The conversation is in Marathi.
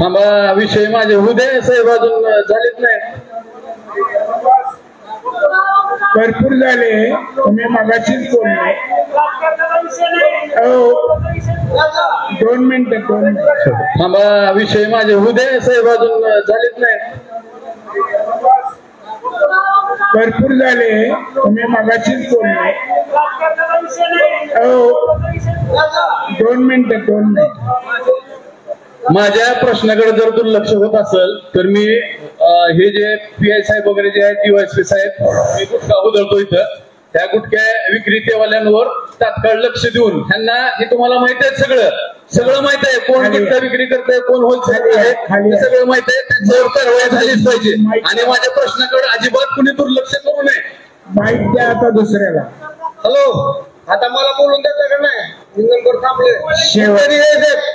थांबा, विषय माझे उद्या साहेब अजून झालेच नाही. भरपूर झाले, तुम्ही मगाशीच बोलले. हो, 2 मिनिटं. थांबा, विषय माझे उद्या साहेब अजून झालेच नाही. भरपूर झाले, तुम्ही मगाशीच बोलले. हो, 2 मिनिटं. माझ्या प्रश्नाकडे जर दुर्लक्ष होत असेल तर मी हे जे PI साहेब वगैरे जे आहेत, DYSP साहेब, मी गुटखा उधळतो इथं, त्या गुटख्या विक्रेतेवाल्यांवर तात्काळ लक्ष देऊन त्यांना, हे तुम्हाला माहित आहे, सगळं माहित आहे, कोण गुटखा विक्री करतंय, कोण होलसेल आहे, हे सगळं माहित आहे. त्यांच्यावर कारवाई झालीच पाहिजे आणि माझ्या प्रश्नाकडे अजिबात कुणी दुर्लक्ष करू नये. माहिती द्या आता दुसऱ्याला. हॅलो, आता मला बोलून द्यायचं का नाही? नंबर थांबले.